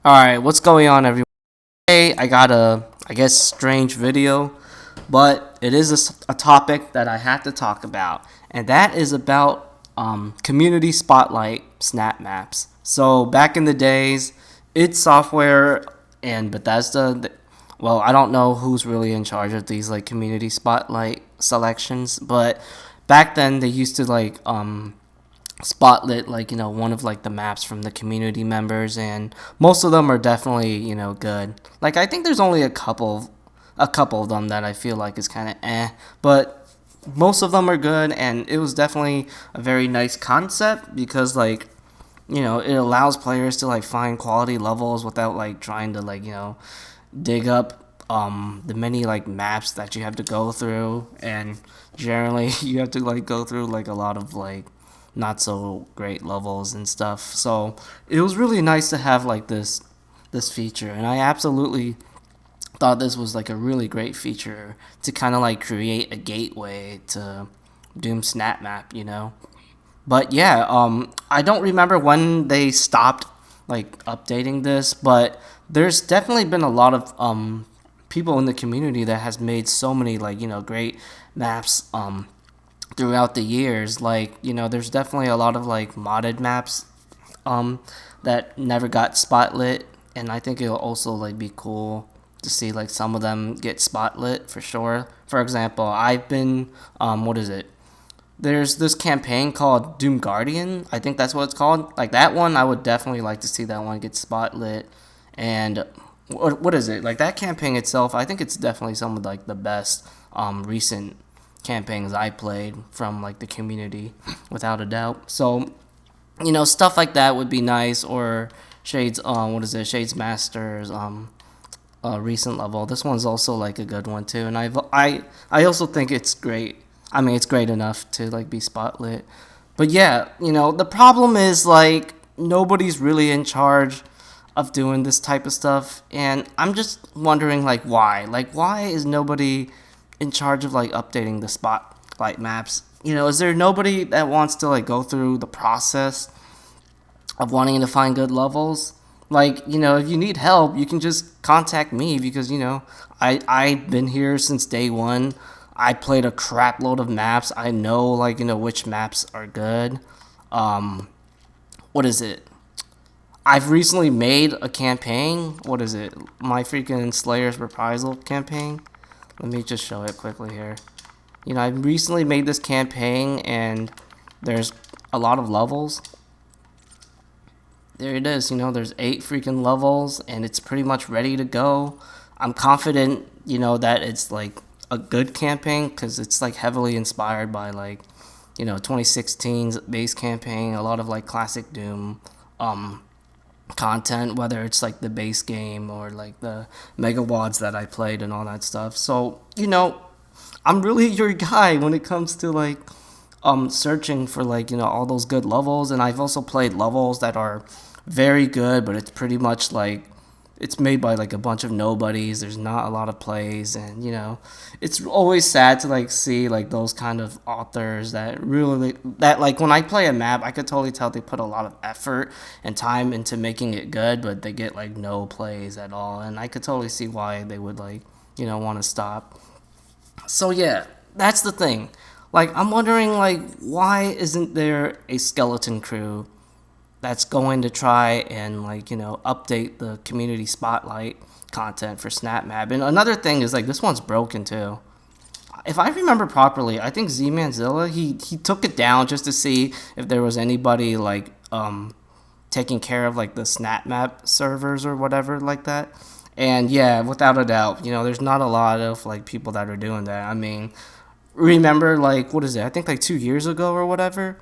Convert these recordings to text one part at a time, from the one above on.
Alright, what's going on, everyone? Today I got I guess, strange video, but it is a topic that I have to talk about, and that is about community spotlight snap maps. So back in the days, id Software and Bethesda. Well, I don't know who's really in charge of these like community spotlight selections, but back then they used to spotlit one of like the maps from the community members, and most of them are definitely good. Like I think there's only a couple of them that I feel like is kind of but most of them are good, and it was definitely a very nice concept because it allows players to like find quality levels without like trying to dig up the many like maps that you have to go through, and generally you have to like go through like a lot of like not so great levels and stuff. So it was really nice to have like this feature, and I absolutely thought this was like a really great feature to kind of like create a gateway to Doom SnapMap. But yeah, I don't remember when they stopped like updating this, but there's definitely been a lot of people in the community that has made so many like great maps throughout the years. Like there's definitely a lot of like modded maps um that never got spotlit, and I think it'll also like be cool to see like some of them get spotlit for sure. For example, I've been what is it? There's this campaign called Doom Guardian. I think that's what it's called. Like that one, I would definitely like to see that one get spotlit. And what is it? Like that campaign itself, I think it's definitely some of like the best recent campaigns I played from like the community, without a doubt. So stuff like that would be nice. Or Shades, what is it? Shades Masters, recent level. This one's also like a good one too, and I also think it's great. I mean, it's great enough to like be spotlit. But yeah, the problem is like nobody's really in charge of doing this type of stuff, and I'm just wondering like why? Like why is nobody in charge of like updating the spotlight maps? Is there nobody that wants to like go through the process of wanting to find good levels? Like, if you need help, you can just contact me because, I've been here since day one. I played a crap load of maps. I know, like, which maps are good. What is it? I've recently made a campaign. What is it? My freaking Slayer's Reprisal campaign. Let me just show it quickly here. I recently made this campaign, and there's a lot of levels. There it is. There's 8 freaking levels, and it's pretty much ready to go. I'm confident, that it's like a good campaign because it's like heavily inspired by like, 2016's base campaign, a lot of like classic Doom content, whether it's like the base game or like the megawads that I played and all that stuff. So, I'm really your guy when it comes to like searching for like all those good levels. And I've also played levels that are very good, but it's pretty much like it's made by like a bunch of nobodies. There's not a lot of plays, and it's always sad to like see like those kind of authors that really that like when I play a map, I could totally tell they put a lot of effort and time into making it good, but they get like no plays at all, and I could totally see why they would like want to stop. So yeah, that's the thing. Like I'm wondering like why isn't there a skeleton crew that's going to try and like update the community spotlight content for SnapMap? And another thing is like this one's broken too. If I remember properly, I think Z-Manzilla he took it down just to see if there was anybody like taking care of like the SnapMap servers or whatever like that. And yeah, without a doubt, there's not a lot of like people that are doing that. I mean, remember like what is it? I think like 2 years ago or whatever,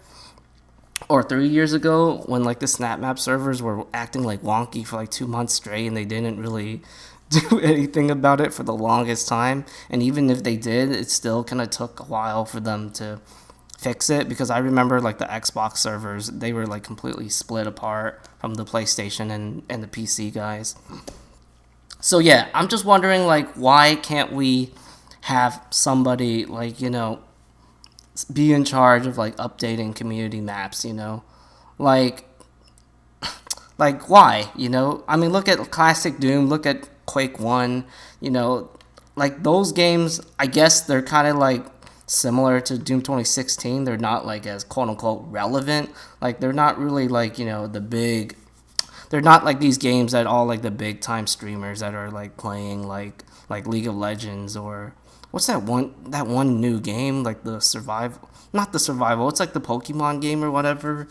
or 3 years ago, when like the SnapMap servers were acting like wonky for like 2 months straight, and they didn't really do anything about it for the longest time. And even if they did, it still kind of took a while for them to fix it, because I remember like the Xbox servers, they were like completely split apart from the PlayStation and the PC guys. So yeah, I'm just wondering like why can't we have somebody like be in charge of like updating community maps, like Like, why? You know, I mean, look at classic Doom, look at Quake 1, you know, like those games, I guess they're kind of like similar to Doom 2016. They're not like as quote unquote relevant. Like, they're not really like, you know, the big, they're not like these games that all like the big time streamers that are like playing like League of Legends or what's that one new game like the survival, not the survival, it's like the Pokemon game or whatever.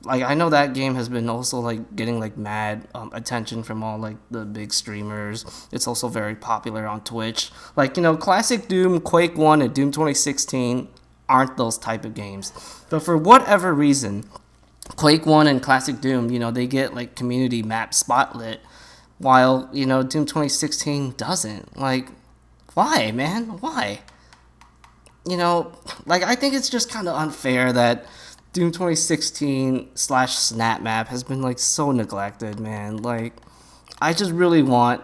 Like, I know that game has been also like getting like mad attention from all like the big streamers. It's also very popular on Twitch. Like, you know, classic Doom, Quake 1 and Doom 2016 aren't those type of games. But for whatever reason, Quake 1 and classic Doom, you know, they get like community map spotlit, while, you know, Doom 2016 doesn't. Like, why, man? Why? You know, like, I think it's just kind of unfair that Doom 2016 slash SnapMap has been like so neglected, man. Like, I just really want,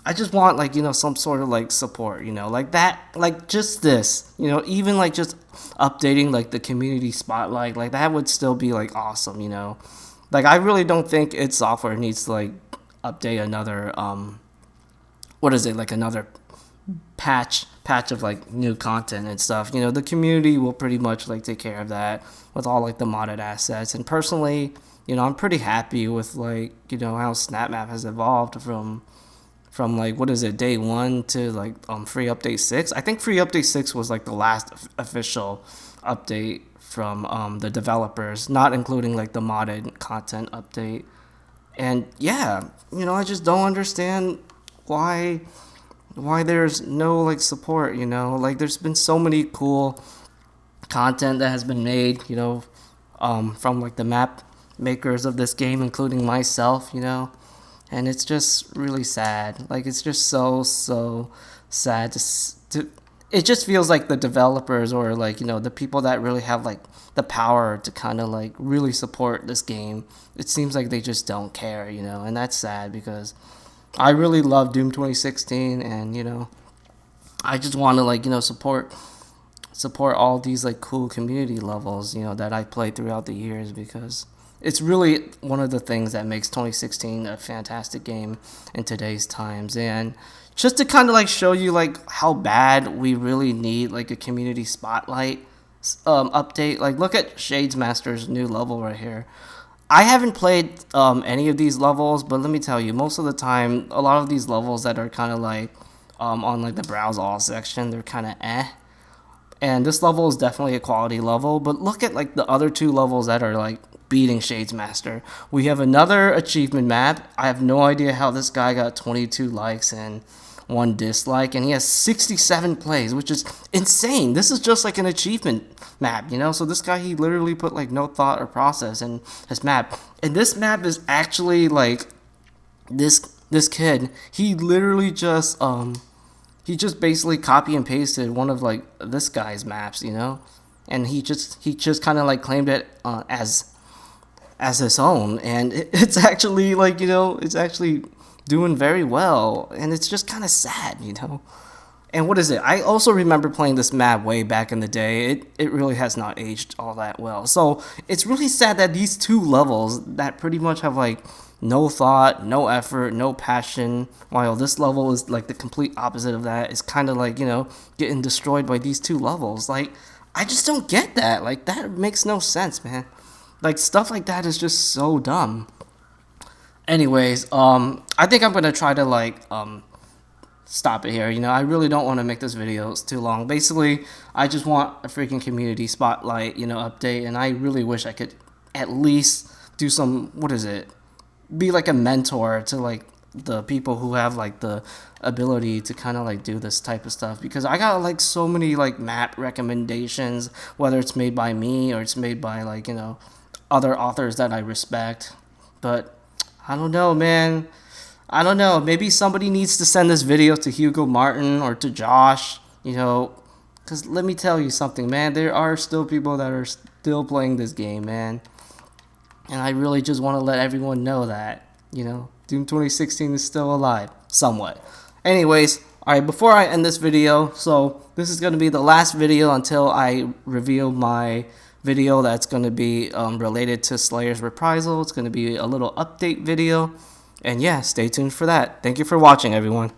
I just want like, you know, some sort of like support, you know, like that, like just this, you know, even like just updating like the community spotlight, like that would still be like awesome, you know. Like, I really don't think id Software needs to like update another what is it, like another patch of like new content and stuff. You know, the community will pretty much like take care of that with all like the modded assets. And personally, you know, I'm pretty happy with like, you know, how SnapMap has evolved from like, what is it, day 1 to like free update 6. I think free update 6 was like the last official update from the developers, not including like the modded content update. And yeah, you know, I just don't understand why there's no like support, you know. Like, there's been so many cool content that has been made, you know, from like the map makers of this game, including myself, you know. And it's just really sad. Like, it's just so sad to it just feels like the developers, or like, you know, the people that really have like the power to kind of like really support this game, it seems like they just don't care, you know. And that's sad because I really love Doom 2016, and, you know, I just want to like, you know, support all these like cool community levels, you know, that I played throughout the years, because it's really one of the things that makes 2016 a fantastic game in today's times. And just to kind of like show you like how bad we really need like a community spotlight update, like look at Shadesmaster's new level right here. I haven't played any of these levels, but let me tell you, most of the time, a lot of these levels that are kind of like on like the browse all section, they're kind of eh. And this level is definitely a quality level, but look at like the other two levels that are like beating Shadesmaster. We have another achievement map. I have no idea how this guy got 22 likes and 1 dislike, and he has 67 plays, which is insane. This is just like an achievement map, you know. So this guy, he literally put like no thought or process in his map, and this map is actually like this kid. He literally just he just basically copy and pasted one of like this guy's maps, you know, and he just kind of like claimed it as his own, and it's actually like, you know, it's actually doing very well, and it's just kind of sad, you know. And what is it? I also remember playing this map way back in the day. It really has not aged all that well. So it's really sad that these two levels that pretty much have like no thought, no effort, no passion, while this level is like the complete opposite of that, is kind of like, you know, getting destroyed by these two levels. Like, I just don't get that. Like, that makes no sense, man. Like, stuff like that is just so dumb. Anyways, I think I'm gonna try to like stop it here. You know, I really don't want to make this video too long. Basically, I just want a freaking community spotlight, you know, update, and I really wish I could at least do some, what is it, be like a mentor to like the people who have like the ability to kind of like do this type of stuff, because I got like so many like map recommendations, whether it's made by me or it's made by like, you know, other authors that I respect. But I don't know, man. I don't know. Maybe somebody needs to send this video to Hugo Martin or to Josh, you know, because let me tell you something, man. There are still people that are still playing this game, man. And I really just want to let everyone know that, you know, Doom 2016 is still alive, somewhat. Anyways, alright, before I end this video, so this is going to be the last video until I reveal my video that's going to be related to Slayer's Reprisal. It's going to be a little update video. And yeah, stay tuned for that. Thank you for watching, everyone.